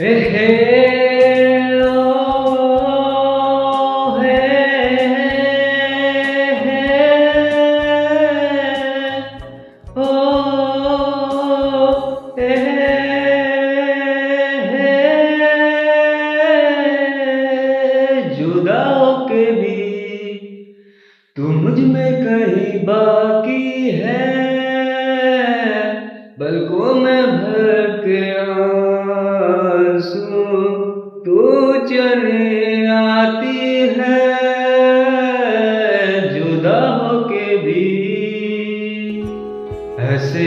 हे ओ हे ओ जुदा होके भी तू मुझ में कहीं बाकी है, पलकों में भर के आंसू तू चली आती है। जुदा होके भी ऐसे